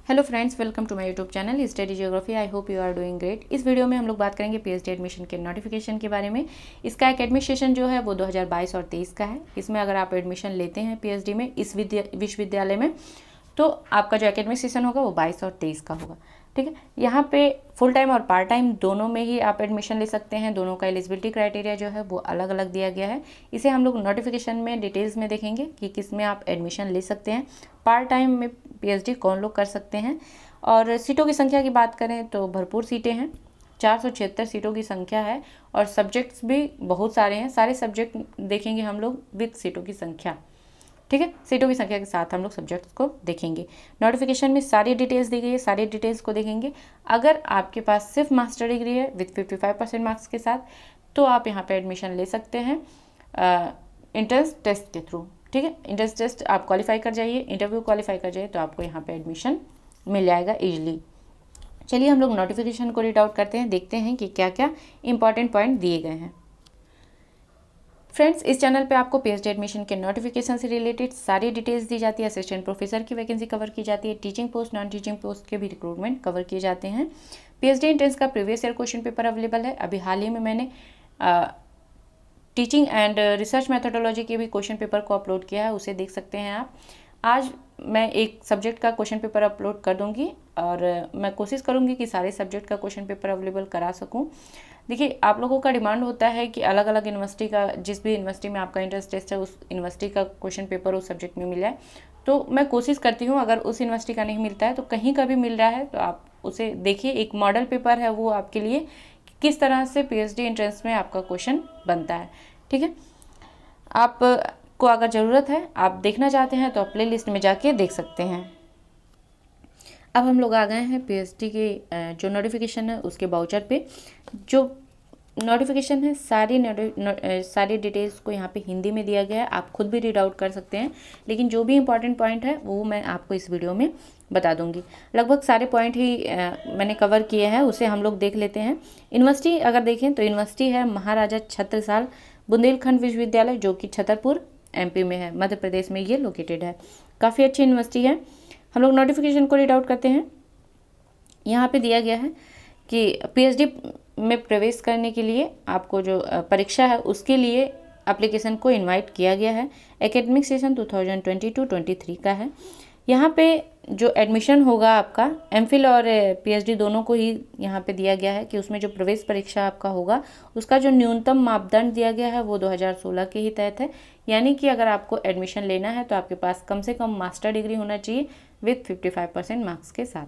Hello friends, welcome to my YouTube channel study geography. I hope you are doing great. इस video में हम लोग बात करेंगे पीएचडी एडमिशन के नोटिफिकेशन के बारे में। इसका एकेडमिक सेशन जो है वो 2022 और 23 का है। इसमें अगर आप एडमिशन लेते हैं पीएचडी में इस विश्वविद्यालय में तो आपका जो एकेडमिक सेशन होगा वो 22 और 23 का होगा। ठीक है, यहाँ पे फुल टाइम और पार्ट टाइम दोनों में ही आप एडमिशन ले सकते हैं। दोनों का एलिजिबिलिटी क्राइटेरिया जो है वो अलग अलग दिया गया है। इसे हम लोग नोटिफिकेशन में डिटेल्स में देखेंगे कि किस में आप एडमिशन ले सकते हैं, पार्ट टाइम में पीएचडी कौन लोग कर सकते हैं। और सीटों की संख्या की बात करें तो भरपूर सीटें हैं, 476 सीटों की संख्या है और सब्जेक्ट्स भी बहुत सारे हैं। सारे सब्जेक्ट देखेंगे हम लोग विद सीटों की संख्या। ठीक है, सीटों की संख्या के साथ हम लोग सब्जेक्ट्स को देखेंगे। नोटिफिकेशन में सारी डिटेल्स दी गई है, सारी डिटेल्स को देखेंगे। अगर आपके पास सिर्फ मास्टर डिग्री है विद 55% मार्क्स के साथ तो आप यहाँ पे एडमिशन ले सकते हैं एंट्रेंस टेस्ट के थ्रू। ठीक है, एंट्रेंस टेस्ट आप क्वालिफाई कर जाइए, इंटरव्यू क्वालिफाई कर जाइए तो आपको यहाँ पे एडमिशन मिल जाएगा ईजिली। चलिए हम लोग नोटिफिकेशन को रीड आउट करते हैं, देखते हैं कि क्या क्या इंपॉर्टेंट पॉइंट दिए गए हैं। फ्रेंड्स, इस चैनल पे आपको पीएचडी एडमिशन के नोटिफिकेशन से रिलेटेड सारी डिटेल्स दी जाती है। असिस्टेंट प्रोफेसर की वैकेंसी कवर की जाती है, teaching post, non teaching post के भी रिक्रूटमेंट कवर किए जाते हैं। पीएचडी एंट्रेंस का previous year question paper available है। अभी हाल ही में मैंने टीचिंग एंड रिसर्च मैथोडोलॉजी के भी क्वेश्चन पेपर को अपलोड किया है, उसे देख सकते हैं आप। आज मैं एक सब्जेक्ट का क्वेश्चन पेपर अपलोड कर दूंगी और मैं कोशिश करूंगी कि सारे सब्जेक्ट का क्वेश्चन पेपर अवेलेबल करा सकूं। देखिए, आप लोगों का डिमांड होता है कि अलग अलग यूनिवर्सिटी का, जिस भी यूनिवर्सिटी में आपका इंटरेस्ट टेस्ट है उस यूनिवर्सिटी का क्वेश्चन पेपर उस सब्जेक्ट में मिला है। तो मैं कोशिश करती हूँ, अगर उस यूनिवर्सिटी का नहीं मिलता है तो कहीं का भी मिल रहा है तो आप उसे देखिए। एक मॉडल पेपर है वो आपके लिए, किस तरह से पीएचडी एंट्रेंस में आपका क्वेश्चन बनता है। ठीक है, आप को अगर ज़रूरत है, आप देखना चाहते हैं तो आप प्ले लिस्ट में जाके देख सकते हैं। अब हम लोग आ गए हैं पीएचडी के जो नोटिफिकेशन है उसके बाउचर पे। जो नोटिफिकेशन है सारी डिटेल्स को यहाँ पे हिंदी में दिया गया है, आप खुद भी रीड आउट कर सकते हैं, लेकिन जो भी इंपॉर्टेंट पॉइंट है वो मैं आपको इस वीडियो में बता दूंगी। लगभग सारे पॉइंट ही मैंने कवर किए हैं, उसे हम लोग देख लेते हैं। यूनिवर्सिटी अगर देखें तो यूनिवर्सिटी है महाराजा छत्रसाल बुंदेलखंड विश्वविद्यालय, जो कि छतरपुर एमपी में है, मध्य प्रदेश में ये लोकेटेड है। काफ़ी अच्छी यूनिवर्सिटी है। हम लोग नोटिफिकेशन को रीड आउट करते हैं। यहाँ पे दिया गया है कि पीएचडी में प्रवेश करने के लिए आपको जो परीक्षा है उसके लिए एप्लीकेशन को इनवाइट किया गया है। एकेडमिक सेशन 2022-23 का है। यहाँ पे जो एडमिशन होगा आपका एमफिल और पीएचडी दोनों को ही यहाँ पे दिया गया है कि उसमें जो प्रवेश परीक्षा आपका होगा उसका जो न्यूनतम मापदंड दिया गया है वो 2016 के ही तहत है। यानी कि अगर आपको एडमिशन लेना है तो आपके पास कम से कम मास्टर डिग्री होना चाहिए विथ 55% मार्क्स के साथ।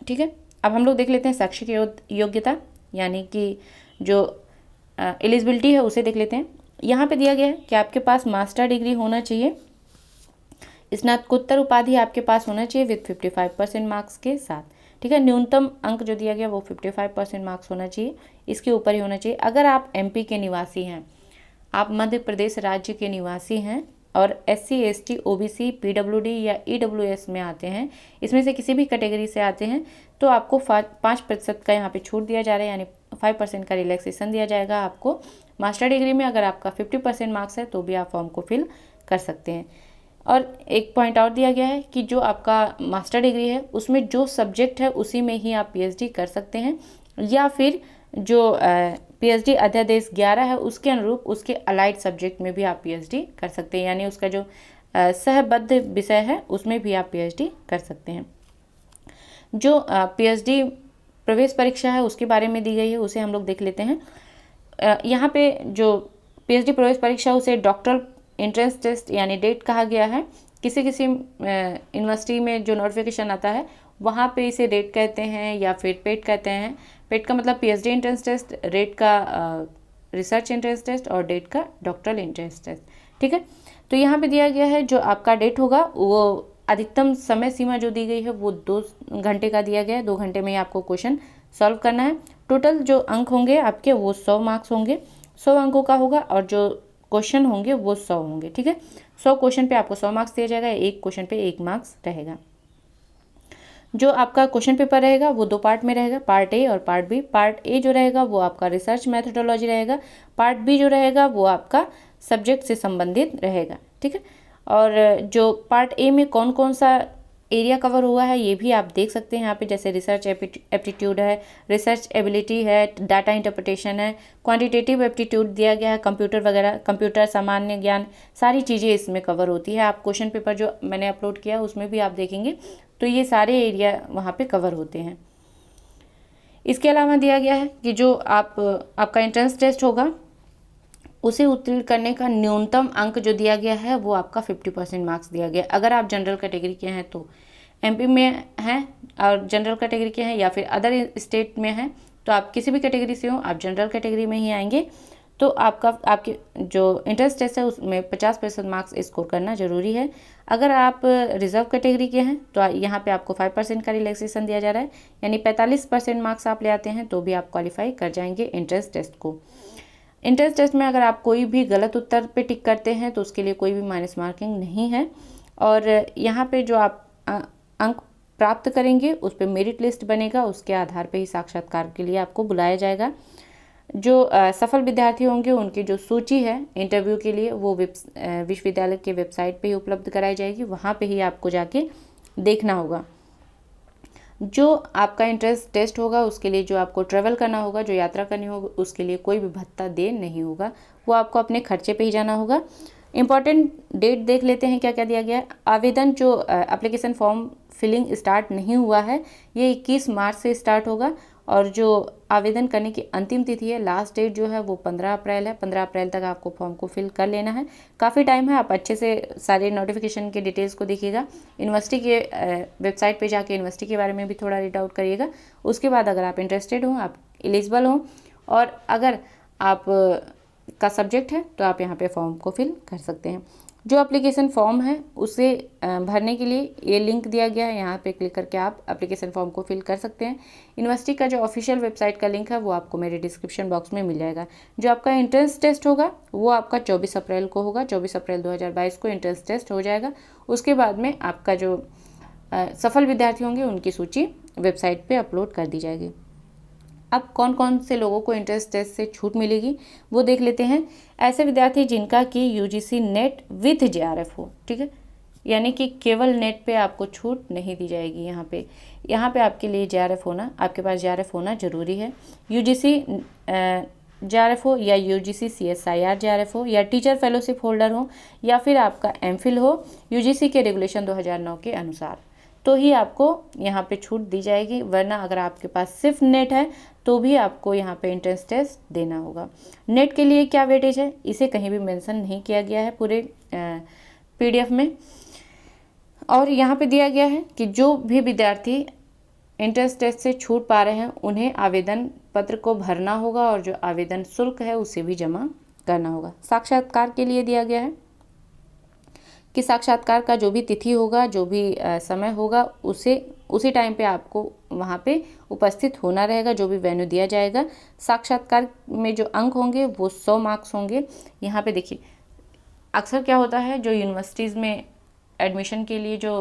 ठीक है, अब हम लोग देख लेते हैं शैक्षिक योग्यता, यानी कि जो एलिजिबिलिटी है उसे देख लेते हैं। यहाँ पे दिया गया है कि आपके पास मास्टर डिग्री होना चाहिए, स्नातकोत्तर उपाधि आपके पास होना चाहिए विथ 55% मार्क्स के साथ। ठीक है, न्यूनतम अंक जो दिया गया वो 55% मार्क्स होना चाहिए, इसके ऊपर ही होना चाहिए। अगर आप एमपी के निवासी हैं, आप मध्य प्रदेश राज्य के निवासी हैं और SC ST OBC PWD या EWS में आते हैं, इसमें से किसी भी कैटेगरी से आते हैं तो आपको 5% का यहाँ पे छूट दिया जा रहा है, यानी 5% का रिलैक्सेशन दिया जाएगा आपको। मास्टर डिग्री में अगर आपका 50% मार्क्स है तो भी आप फॉर्म को फिल कर सकते हैं। और एक पॉइंट और दिया गया है कि जो आपका मास्टर डिग्री है उसमें जो सब्जेक्ट है उसी में ही आप पीएचडी कर सकते हैं, या फिर जो पीएचडी अध्यादेश 11 है उसके अनुरूप उसके अलाइड सब्जेक्ट में भी आप पीएचडी कर सकते हैं, यानी उसका जो सहबद्ध विषय है उसमें भी आप पीएचडी कर सकते हैं। जो पीएचडी प्रवेश परीक्षा है उसके बारे में दी गई है, उसे हम लोग देख लेते हैं। यहाँ पे जो पीएचडी प्रवेश परीक्षा उसे डॉक्टरल एंट्रेंस टेस्ट यानी डेट कहा गया है। किसी यूनिवर्सिटी में जो नोटिफिकेशन आता है वहाँ पे इसे डेट कहते हैं या फिर पेट कहते हैं। पेट का मतलब पीएचडी एंट्रेंस टेस्ट, रेट का रिसर्च एंट्रेंस टेस्ट और डेट का डॉक्टरल एंट्रेंस टेस्ट। ठीक है, तो यहाँ पे दिया गया है जो आपका डेट होगा वो अधिकतम समय सीमा जो दी गई है वो 2 घंटे का दिया गया है। 2 घंटे में ही आपको क्वेश्चन सॉल्व करना है। टोटल जो अंक होंगे आपके वो 100 मार्क्स होंगे, 100 अंकों का होगा और जो क्वेश्चन होंगे वो 100 होंगे। ठीक है, 100 क्वेश्चन पे आपको 100 मार्क्स दिया जाएगा, एक क्वेश्चन पे 1 मार्क्स रहेगा। जो आपका क्वेश्चन पेपर रहेगा वो 2 पार्ट में रहेगा, पार्ट ए और पार्ट बी। पार्ट ए जो रहेगा वो आपका रिसर्च मैथोडोलॉजी रहेगा, पार्ट बी जो रहेगा वो आपका सब्जेक्ट से संबंधित रहेगा। ठीक है, और जो पार्ट ए में कौन कौन सा एरिया कवर हुआ है ये भी आप देख सकते हैं यहाँ पे, जैसे रिसर्च एप्टीट्यूड है, रिसर्च एबिलिटी है, डाटा इंटरप्रिटेशन है, क्वांटिटेटिव एप्टीट्यूड दिया गया है, कंप्यूटर वगैरह, कंप्यूटर सामान्य ज्ञान, सारी चीज़ें इसमें कवर होती है। आप क्वेश्चन पेपर जो मैंने अपलोड किया उसमें भी आप देखेंगे तो ये सारे एरिया वहाँ पे कवर होते हैं। इसके अलावा दिया गया है कि जो आपका एंट्रेंस टेस्ट होगा उसे उत्तीर्ण करने का न्यूनतम अंक जो दिया गया है वो आपका 50% मार्क्स दिया गया। अगर आप जनरल कैटेगरी के हैं तो एमपी में हैं और जनरल कैटेगरी के हैं, या फिर अदर स्टेट में हैं तो आप किसी भी कैटेगरी से हो आप जनरल कैटेगरी में ही आएंगे, तो आपके जो एंट्रेंस टेस्ट है उसमें 50% मार्क्स स्कोर करना जरूरी है। अगर आप रिजर्व कैटेगरी के हैं तो यहाँ पे आपको 5% का रिलैक्सेशन दिया जा रहा है, यानी 45% मार्क्स आप ले आते हैं तो भी आप क्वालिफाई कर जाएंगे एंट्रेंस टेस्ट को। एंट्रेंस टेस्ट में अगर आप कोई भी गलत उत्तर पे टिक करते हैं तो उसके लिए कोई भी माइनस मार्किंग नहीं है, और यहाँ पे जो आप अंक प्राप्त करेंगे उस पर मेरिट लिस्ट बनेगा, उसके आधार पे ही साक्षात्कार के लिए आपको बुलाया जाएगा। जो सफल विद्यार्थी होंगे उनकी जो सूची है इंटरव्यू के लिए वो विश्वविद्यालय के वेबसाइट पे ही उपलब्ध कराई जाएगी, वहाँ पे ही आपको जाके देखना होगा। जो आपका एंट्रेंस टेस्ट होगा उसके लिए जो आपको ट्रैवल करना होगा, जो यात्रा करनी होगी, उसके लिए कोई भी भत्ता दे नहीं होगा, वो आपको अपने खर्चे पे ही जाना होगा। इम्पॉर्टेंट डेट देख लेते हैं क्या क्या दिया गया है। आवेदन जो एप्लीकेशन फॉर्म फिलिंग स्टार्ट नहीं हुआ है ये 21 मार्च से स्टार्ट होगा, और जो आवेदन करने की अंतिम तिथि है, लास्ट डेट जो है वो 15 अप्रैल है। 15 अप्रैल तक आपको फॉर्म को फिल कर लेना है, काफ़ी टाइम है। आप अच्छे से सारे नोटिफिकेशन के डिटेल्स को देखिएगा, यूनिवर्सिटी के वेबसाइट पे जाके यूनिवर्सिटी के बारे में भी थोड़ा रीड आउट करिएगा। उसके बाद अगर आप इंटरेस्टेड हो, आप एलिजिबल हो और अगर आप का सब्जेक्ट है तो आप यहाँ पे फॉर्म को फिल कर सकते हैं। जो एप्लीकेशन फॉर्म है उसे भरने के लिए ये लिंक दिया गया है, यहाँ पे क्लिक करके आप एप्लीकेशन फॉर्म को फिल कर सकते हैं। यूनिवर्सिटी का जो ऑफिशियल वेबसाइट का लिंक है वो आपको मेरे डिस्क्रिप्शन बॉक्स में मिल जाएगा। जो आपका एंट्रेंस टेस्ट होगा वो आपका 24 अप्रैल को होगा, 24 अप्रैल 2022 को एंट्रेंस टेस्ट हो जाएगा। उसके बाद में आपका जो सफल विद्यार्थी होंगे उनकी सूची वेबसाइट पर अपलोड कर दी जाएगी। अब कौन कौन से लोगों को एंट्रेंस टेस्ट से छूट मिलेगी वो देख लेते हैं। ऐसे विद्यार्थी जिनका कि यूजीसी नेट विथ जेआरएफ हो, ठीक है, यानी कि केवल नेट पे आपको छूट नहीं दी जाएगी। यहाँ पे आपके लिए जेआरएफ होना, आपके पास जेआरएफ होना जरूरी है। यूजीसी जेआरएफ हो या यूजीसी सीएसआईआर जेआरएफ हो या टीचर फेलोशिप होल्डर हो या फिर आपका एमफिल हो यूजीसी के रेगुलेशन 2009 के अनुसार, तो ही आपको यहाँ पे छूट दी जाएगी। वरना अगर आपके पास सिर्फ नेट है तो भी आपको यहाँ पे एंट्रेंस टेस्ट देना होगा। नेट के लिए क्या वेटेज है इसे कहीं भी मेंशन नहीं किया गया है पूरे पीडीएफ में, और यहाँ पे दिया गया है कि जो भी विद्यार्थी एंट्रेंस टेस्ट से छूट पा रहे हैं उन्हें आवेदन पत्र को भरना होगा और जो आवेदन शुल्क है उसे भी जमा करना होगा। साक्षात्कार के लिए दिया गया है कि साक्षात्कार का जो भी तिथि होगा, जो भी समय होगा, उसी टाइम पे आपको वहाँ पे उपस्थित होना रहेगा, जो भी वेन्यू दिया जाएगा। साक्षात्कार में जो अंक होंगे वो 100 मार्क्स होंगे। यहाँ पे देखिए अक्सर क्या होता है, जो यूनिवर्सिटीज़ में एडमिशन के लिए जो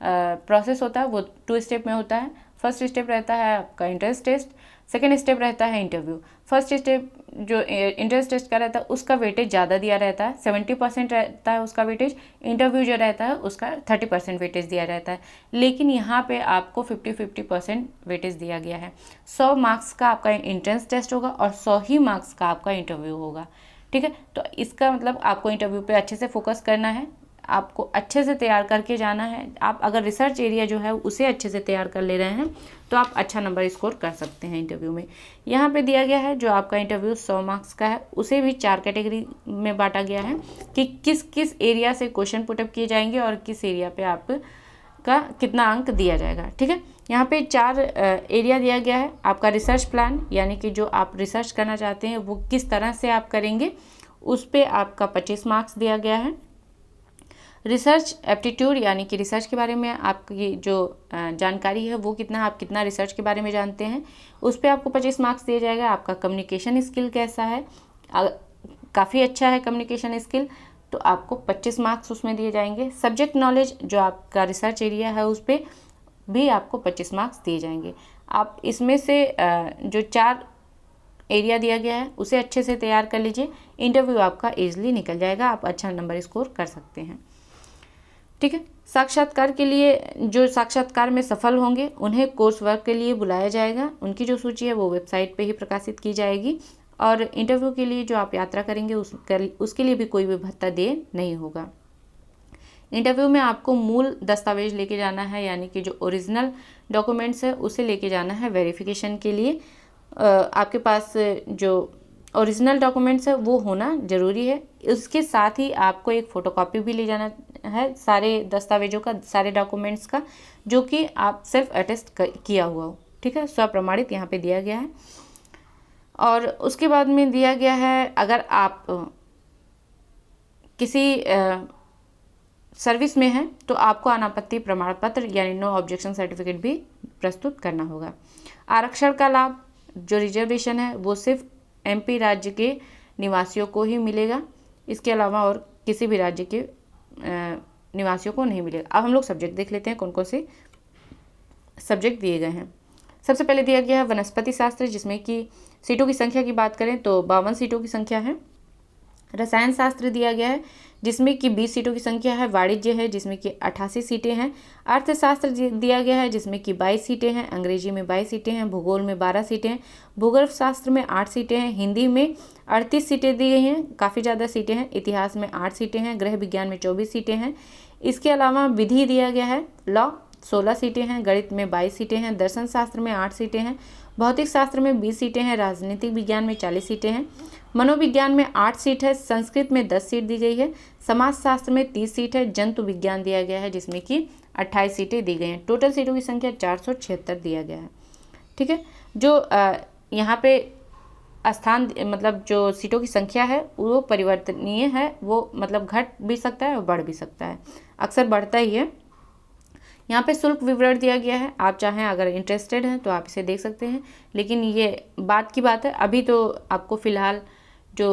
प्रोसेस होता है वो 2 स्टेप में होता है। फर्स्ट स्टेप रहता है आपका एंट्रेंस टेस्ट, सेकेंड स्टेप रहता है इंटरव्यू। फर्स्ट स्टेप जो एंट्रेंस टेस्ट का रहता है उसका वेटेज ज़्यादा दिया रहता है, 70% रहता है उसका वेटेज। इंटरव्यू जो रहता है उसका 30% वेटेज दिया रहता है, लेकिन यहाँ पे आपको 50% वेटेज दिया गया है। 100 मार्क्स का आपका एंट्रेंस टेस्ट होगा और 100 ही मार्क्स का आपका इंटरव्यू होगा, ठीक है। तो इसका मतलब आपको इंटरव्यू पे अच्छे से फोकस करना है, आपको अच्छे से तैयार करके जाना है। आप अगर रिसर्च एरिया जो है उसे अच्छे से तैयार कर ले रहे हैं तो आप अच्छा नंबर स्कोर कर सकते हैं इंटरव्यू में। यहाँ पे दिया गया है जो आपका इंटरव्यू 100 मार्क्स का है उसे भी 4 कैटेगरी में बांटा गया है कि किस किस एरिया से क्वेश्चन पुटअप किए जाएंगे और किस एरिया पे आपका कितना अंक दिया जाएगा, ठीक है। यहाँ पे 4 एरिया दिया गया है। आपका रिसर्च प्लान, यानी कि जो आप रिसर्च करना चाहते हैं वो किस तरह से आप करेंगे, उस पर आपका 25 मार्क्स दिया गया है। रिसर्च एप्टीट्यूड, यानी कि रिसर्च के बारे में आपकी जो जानकारी है वो आप कितना रिसर्च के बारे में जानते हैं, उस पर आपको 25 मार्क्स दिया जाएगा। आपका कम्युनिकेशन स्किल कैसा है, काफ़ी अच्छा है कम्युनिकेशन स्किल, तो आपको 25 मार्क्स उसमें दिए जाएंगे। सब्जेक्ट नॉलेज जो आपका रिसर्च एरिया है उस पर भी आपको 25 मार्क्स दिए जाएंगे। आप इसमें से जो 4 एरिया दिया गया है उसे अच्छे से तैयार कर लीजिए, इंटरव्यू आपका ईजिली निकल जाएगा, आप अच्छा नंबर स्कोर कर सकते हैं, ठीक है। साक्षात्कार के लिए जो साक्षात्कार में सफल होंगे उन्हें कोर्स वर्क के लिए बुलाया जाएगा। उनकी जो सूची है वो वेबसाइट पे ही प्रकाशित की जाएगी। और इंटरव्यू के लिए जो आप यात्रा करेंगे उसके लिए भी कोई भी भत्ता देय नहीं होगा। इंटरव्यू में आपको मूल दस्तावेज लेके जाना है, यानी कि जो ओरिजिनल डॉक्यूमेंट्स है उसे लेके जाना है वेरिफिकेशन के लिए। आपके पास जो ओरिजिनल डॉक्यूमेंट्स है वो होना ज़रूरी है। उसके साथ ही आपको एक फ़ोटोकॉपी भी ले जाना है सारे दस्तावेजों का, सारे डॉक्यूमेंट्स का, जो कि आप सेल्फ अटेस्ट किया हुआ हो। ठीक है, स्वप्रमाणित यहाँ पे दिया गया है। और उसके बाद में दिया गया है, अगर आप किसी सर्विस में हैं तो आपको अनापत्ति प्रमाण पत्र यानी नो ऑब्जेक्शन सर्टिफिकेट भी प्रस्तुत करना होगा। आरक्षण का लाभ जो रिजर्वेशन है वो सिर्फ एमपी राज्य के निवासियों को ही मिलेगा, इसके अलावा और किसी भी राज्य के निवासियों को नहीं मिलेगा। अब हम लोग सब्जेक्ट देख लेते हैं, कौन कौन से सब्जेक्ट दिए गए हैं। सबसे पहले दिया गया है वनस्पति शास्त्र, जिसमें कि सीटों की संख्या की बात करें तो 52 सीटों की संख्या है। रसायन शास्त्र दिया गया है जिसमें कि 20 सीटों की संख्या है। वाणिज्य है जिसमें कि 88 सीटें हैं। अर्थशास्त्र दिया गया है जिसमें कि 22 सीटें हैं। अंग्रेजी में 22 सीटें हैं। भूगोल में 12 सीटें हैं। भूगर्भ शास्त्र में 8 सीटें हैं। हिंदी में 38 सीटें दी गई हैं, काफ़ी ज़्यादा सीटें हैं। इतिहास में 8 सीटें हैं। गृह विज्ञान में 24 सीटें हैं। इसके अलावा विधि दिया गया है लॉ 16 सीटें हैं। गणित में 22 सीटें हैं। दर्शन शास्त्र में 8 सीटें हैं। भौतिक शास्त्र में 20 सीटें हैं। राजनीतिक विज्ञान में 40 सीटें हैं। मनोविज्ञान में 8 सीट है। संस्कृत में 10 सीट दी गई है। समाजशास्त्र में 30 सीट है। जंतु विज्ञान दिया गया है जिसमें कि 28 सीटें दी गई हैं। टोटल सीटों की संख्या 476 दिया गया है। ठीक है, जो यहाँ पे स्थान मतलब जो सीटों की संख्या है वो परिवर्तनीय है, वो मतलब घट भी सकता है और बढ़ भी सकता है, अक्सर बढ़ता ही है। यहाँ पे शुल्क विवरण दिया गया है, आप चाहें अगर इंटरेस्टेड हैं तो आप इसे देख सकते हैं, लेकिन ये बात की बात है, अभी तो आपको फ़िलहाल जो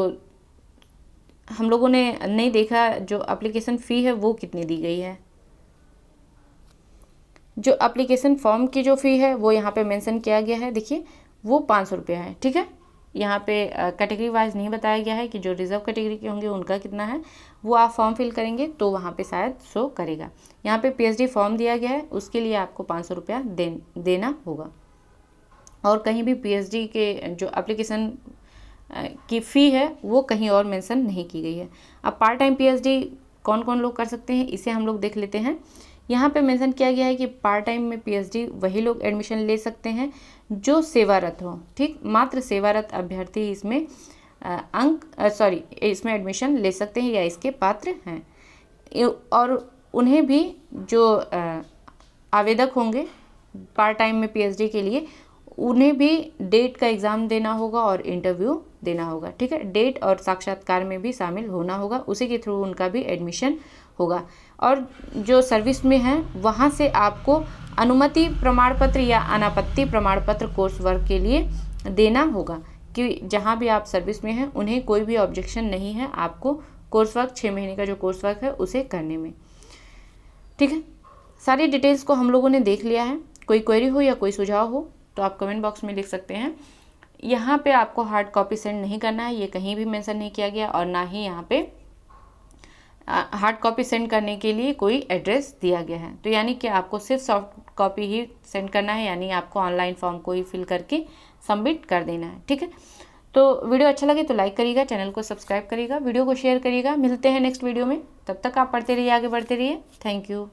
हम लोगों ने नहीं देखा जो एप्लीकेशन फ़ी है वो कितनी दी गई है। जो एप्लीकेशन फॉर्म की जो फ़ी है वो यहाँ पे मेंशन किया गया है, देखिए वो 500 रुपये है। ठीक है, यहाँ पे कैटेगरी वाइज नहीं बताया गया है कि जो रिजर्व कैटेगरी के होंगे उनका कितना है, वो आप फॉर्म फिल करेंगे तो वहाँ पे शायद शो करेगा। यहाँ पे पीएचडी फॉर्म दिया गया है, उसके लिए आपको 500 रुपया देना होगा। और कहीं भी पीएचडी के जो एप्लीकेशन की फ़ी है वो कहीं और मेंशन नहीं की गई है। अब पार्ट टाइम पीएचडी कौन कौन लोग कर सकते हैं इसे हम लोग देख लेते हैं। यहाँ पे मेंशन किया गया है कि पार्ट टाइम में पीएचडी वही लोग एडमिशन ले सकते हैं जो सेवारत हो। ठीक, मात्र सेवारत अभ्यर्थी इसमें इसमें एडमिशन ले सकते हैं या इसके पात्र हैं। और उन्हें भी जो आवेदक होंगे पार्ट टाइम में पीएचडी के लिए, उन्हें भी डेट का एग्ज़ाम देना होगा और इंटरव्यू देना होगा। ठीक है, डेट और साक्षात्कार में भी शामिल होना होगा, उसी के थ्रू उनका भी एडमिशन होगा। और जो सर्विस में हैं वहाँ से आपको अनुमति प्रमाण पत्र या अनापत्ति प्रमाण पत्र कोर्स वर्क के लिए देना होगा कि जहाँ भी आप सर्विस में हैं उन्हें कोई भी ऑब्जेक्शन नहीं है आपको कोर्स वर्क 6 महीने का जो कोर्स वर्क है उसे करने में। ठीक है, सारी डिटेल्स को हम लोगों ने देख लिया है। कोई क्वेरी हो या कोई सुझाव हो तो आप कमेंट बॉक्स में लिख सकते हैं। यहाँ पे आपको हार्ड कॉपी सेंड नहीं करना है, ये कहीं भी मेंशन नहीं किया गया, और ना ही यहाँ पे हार्ड कॉपी सेंड करने के लिए कोई एड्रेस दिया गया है। तो यानी कि आपको सिर्फ सॉफ्ट कॉपी ही सेंड करना है, यानी आपको ऑनलाइन फॉर्म को ही फिल करके सबमिट कर देना है। ठीक है, तो वीडियो अच्छा लगे तो लाइक करिएगा, चैनल को सब्सक्राइब करिएगा, वीडियो को शेयर करिएगा। मिलते हैं नेक्स्ट वीडियो में, तब तक आप पढ़ते रहिए, आगे बढ़ते रहिए। Thank you.